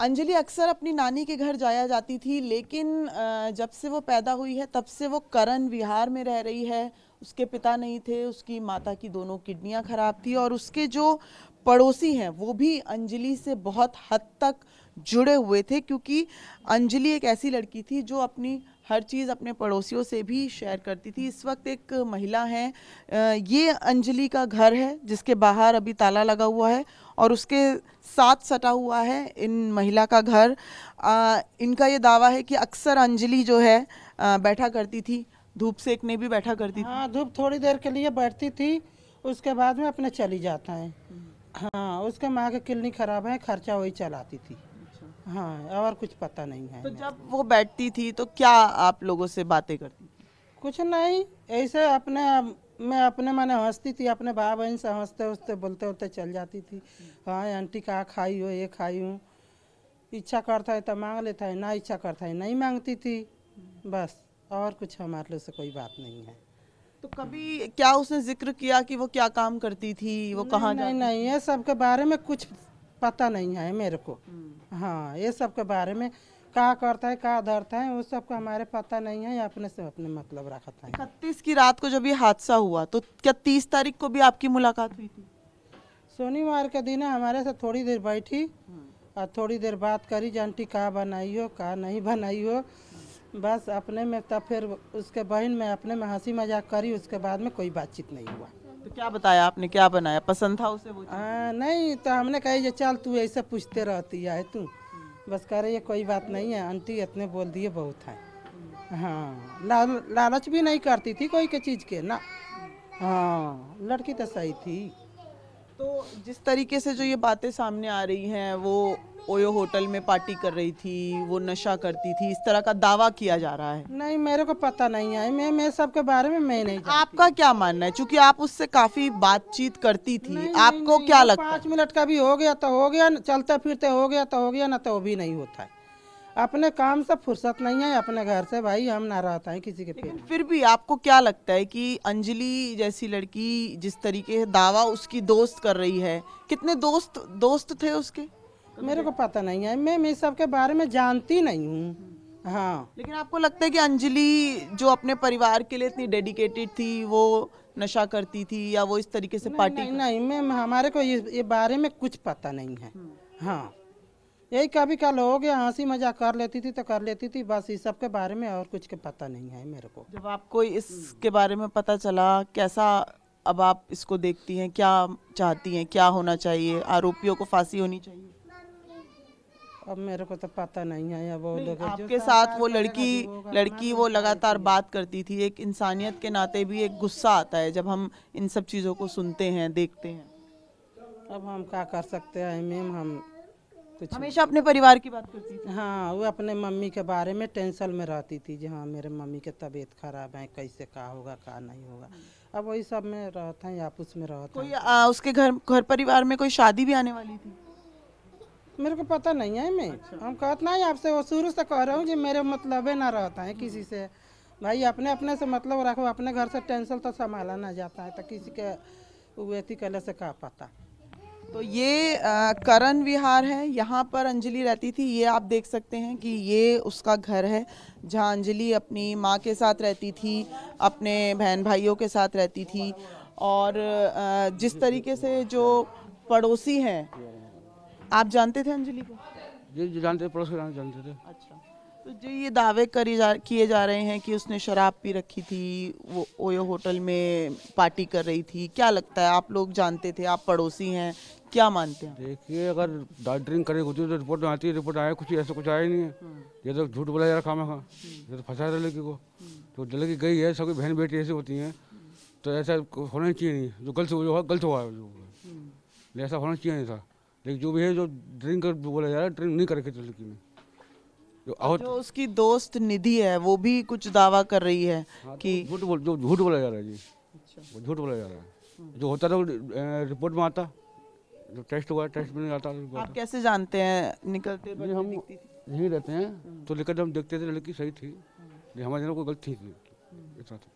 अंजलि अक्सर अपनी नानी के घर जाया जाती थी, लेकिन जब से वो पैदा हुई है तब से वो करण विहार में रह रही है। उसके पिता नहीं थे, उसकी माता की दोनों किडनियां खराब थी और उसके जो पड़ोसी हैं वो भी अंजलि से बहुत हद तक जुड़े हुए थे, क्योंकि अंजलि एक ऐसी लड़की थी जो अपनी हर चीज़ अपने पड़ोसियों से भी शेयर करती थी। इस वक्त एक महिला है, ये अंजलि का घर है जिसके बाहर अभी ताला लगा हुआ है और उसके साथ सटा हुआ है इन महिला का घर। इनका ये दावा है कि अक्सर अंजलि जो है बैठा करती थी, धूप सेकने भी बैठा करती थी। हाँ, धूप थोड़ी देर के लिए बैठती थी, उसके बाद में अपने चली जाता है। हाँ, उसके माँ की किडनी खराब है, खर्चा वही चलाती थी। हाँ, और कुछ पता नहीं है। तो जब वो बैठती थी तो क्या आप लोगों से बातें करती थी? कुछ नहीं, ऐसे अपने मैं अपने माने हंसती थी, अपने भाई बहन से हंसते हंसते बोलते बोलते चल जाती थी। हाँ आंटी क्या खाई हो, ये खाई हूँ। इच्छा करता है तो मांग लेता है, ना इच्छा करता है नहीं मांगती थी, बस। और कुछ हमारे लिए से कोई बात नहीं है। तो कभी क्या उसने जिक्र किया कि वो क्या काम करती थी, वो कहाँ नहीं जाती नहीं, ये सब के बारे में कुछ पता नहीं है मेरे को। थी? हाँ, ये सब के बारे में क्या करता है क्या धरता है वो सब का हमारे पता नहीं है, अपने से अपने मतलब रखता है। 31 की रात को जब ये हादसा हुआ तो क्या 30 तारीख को भी आपकी मुलाकात हुई थी? शनिवार के दिन हमारे से थोड़ी देर बैठी और थोड़ी देर बात करी, जानटी कहाँ बनाई हो कहाँ नहीं बनाई हो, बस अपने में। तब फिर उसके बहन में अपने में हंसी मजाक करी, उसके बाद में कोई बातचीत नहीं हुआ। तो क्या बताया आपने, क्या बनाया, पसंद था उसे वो चीज़? नहीं तो हमने कही जे चल तू ऐसे पूछते रहती है तू, बस करे ये कोई बात नहीं है आंटी, इतने बोल दिए बहुत है। हाँ, लालच भी नहीं करती थी कोई के चीज़ के ना। हाँ, लड़की तो सही थी। तो जिस तरीके से जो ये बातें सामने आ रही हैं, वो ओयो होटल में पार्टी कर रही थी, वो नशा करती थी, इस तरह का दावा किया जा रहा है। नहीं, मेरे को पता नहीं है, मैं सब के बारे में मैं नहीं जानती। आपका क्या मानना है, क्योंकि आप उससे काफी बातचीत करती थी, नहीं नहीं आपको नहीं, क्या वो लगता है? 5 मिनट का भी हो गया तो हो गया, चलते फिरते हो गया तो हो गया, ना तो वो भी नहीं होता है। अपने काम से फुर्सत नहीं है, अपने घर से भाई हम ना रहता है किसी के पेट लेकिन में। फिर भी आपको क्या लगता है कि अंजलि जैसी लड़की जिस तरीके से दावा उसकी दोस्त कर रही है, कितने दोस्त दोस्त थे उसके? मेरे को पता नहीं है, मैं सब के बारे में जानती नहीं हूँ। हाँ, लेकिन आपको लगता है कि अंजलि जो अपने परिवार के लिए इतनी डेडिकेटेड थी, वो नशा करती थी या वो इस तरीके से नहीं पार्टी नहीं नहीं, मैं हमारे को ये बारे में कुछ पता नहीं है। हाँ, यही कभी कल हो गया, हंसी मजाक कर लेती थी तो कर लेती थी, बस इस सब के बारे में और कुछ के पता नहीं है मेरे को। जब आपको इसके बारे में पता चला, कैसा अब आप इसको देखती हैं, क्या चाहती हैं, क्या होना चाहिए, आरोपियों को फांसी होनी चाहिए? अब मेरे को तो पता नहीं है, अब वो नहीं, लोग जो आपके साथ सरकार वो करेगा लड़की जो होगा, लड़की हमारे वो को क्या लगातार है। बात करती थी, एक इंसानियत के नाते भी एक गुस्सा आता है जब हम इन सब चीज़ों को सुनते हैं, देखते हैं। अब हम क्या कर सकते हैं मैम, हम कुछ। हमेशा अपने परिवार की बात करती थी। हाँ, वो अपने मम्मी के बारे में टेंशन में रहती थी, जी हाँ मेरे मम्मी की तबीयत खराब है, कैसे क्या होगा क्या नहीं होगा। अब वही सब में रहता है, आपस में रहता कोई है। उसके घर घर परिवार में कोई शादी भी आने वाली थी? मेरे को पता नहीं है, मैं हम कहत नहीं आपसे, वो शुरू से कह रहा हूँ जी, मेरे मतलब ना रहता है किसी से। भाई अपने अपने से मतलब रखो, अपने घर से टेंशन तो संभाला ना जाता है, तो किसी के वेती कले से क्या पता। तो ये करण विहार है, यहाँ पर अंजलि रहती थी। ये आप देख सकते हैं कि ये उसका घर है जहाँ अंजलि अपनी माँ के साथ रहती थी, अपने बहन भाइयों के साथ रहती थी। और जिस तरीके से जो पड़ोसी हैं, आप जानते थे अंजलि को? जी जी, जानते थे, पड़ोस के जानते थे। अच्छा। तो जो ये दावे किए जा रहे हैं कि उसने शराब पी रखी थी, वो ओयो होटल में पार्टी कर रही थी, क्या लगता है, आप लोग जानते थे, आप पड़ोसी हैं, क्या मानते हैं? देखिए, अगर ड्रिंक करे होती तो रिपोर्ट में आती है, रिपोर्ट आया कुछ ऐसा कुछ आया ही नहीं है। ये तो झूठ बोला जा रहा खामा खा, ये तो फंसा रहा लड़की को। तो लड़की गई है, सबकी बहन बेटी ऐसी होती हैं, तो ऐसा होना ही चाहिए नहीं, जो गलत हुआ है जो ऐसा होना चाहिए नहीं था। लेकिन जो भी है, जो ड्रिंक बोला जा रहा है, ड्रिंक नहीं करके तो लड़की ने जो उसकी दोस्त निधि है वो भी कुछ दावा कर रही है कि झूठ बोला जा रहा है जी। वो झूठ बोला जा रहा है, जो होता था वो रिपोर्ट में आता, जो टेस्ट हुआ टेस्ट में नहीं आता। आप कैसे जानते हैं, निकलते नहीं, हम दिखती थी? यहीं रहते हैं तो लेकर हम देखते थे, लड़की सही थी, हमारे जन कोई गलत थी ऐसा था।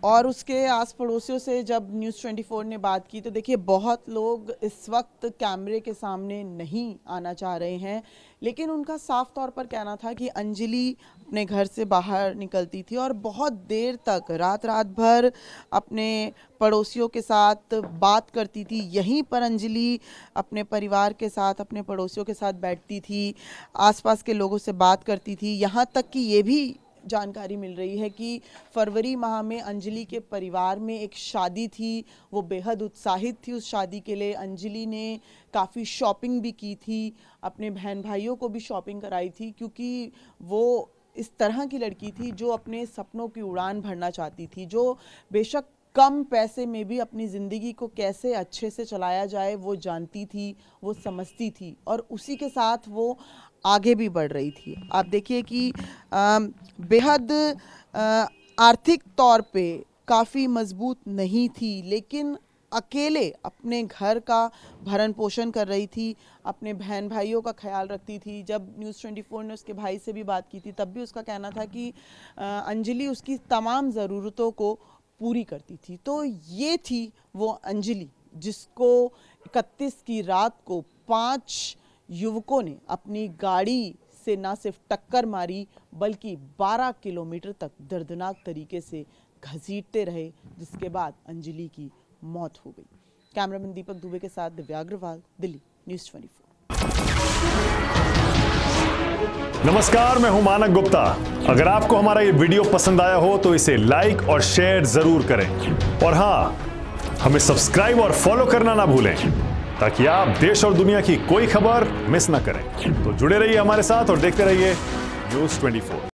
और उसके आस पड़ोसियों से जब न्यूज़ 24 ने बात की तो देखिए बहुत लोग इस वक्त कैमरे के सामने नहीं आना चाह रहे हैं, लेकिन उनका साफ तौर पर कहना था कि अंजलि अपने घर से बाहर निकलती थी और बहुत देर तक रात भर अपने पड़ोसियों के साथ बात करती थी। यहीं पर अंजलि अपने परिवार के साथ, अपने पड़ोसियों के साथ बैठती थी, आसपास के लोगों से बात करती थी। यहाँ तक कि ये भी जानकारी मिल रही है कि फरवरी माह में अंजलि के परिवार में एक शादी थी, वो बेहद उत्साहित थी उस शादी के लिए। अंजलि ने काफ़ी शॉपिंग भी की थी, अपने बहन भाइयों को भी शॉपिंग कराई थी, क्योंकि वो इस तरह की लड़की थी जो अपने सपनों की उड़ान भरना चाहती थी, जो बेशक कम पैसे में भी अपनी ज़िंदगी को कैसे अच्छे से चलाया जाए वो जानती थी, वो समझती थी और उसी के साथ वो आगे भी बढ़ रही थी। आप देखिए कि बेहद आर्थिक तौर पे काफ़ी मजबूत नहीं थी, लेकिन अकेले अपने घर का भरण पोषण कर रही थी, अपने बहन भाइयों का ख्याल रखती थी। जब न्यूज़ 24 ने उसके भाई से भी बात की थी तब भी उसका कहना था कि अंजलि उसकी तमाम ज़रूरतों को पूरी करती थी। तो ये थी वो अंजलि जिसको 31 की रात को 5 युवकों ने अपनी गाड़ी से ना सिर्फ टक्कर मारी बल्कि 12 किलोमीटर तक दर्दनाक तरीके से घसीटते रहे, जिसके बाद अंजलि की मौत हो गई। कैमरामैन दीपक दुबे के साथ दिव्या अग्रवाल, दिल्ली, न्यूज़ 24। नमस्कार, मैं हूं मानक गुप्ता। अगर आपको हमारा ये वीडियो पसंद आया हो तो इसे लाइक और शेयर जरूर करें और हाँ, हमें सब्सक्राइब और फॉलो करना ना भूलें ताकि आप देश और दुनिया की कोई खबर मिस ना करें। तो जुड़े रहिए हमारे साथ और देखते रहिए न्यूज़ 24।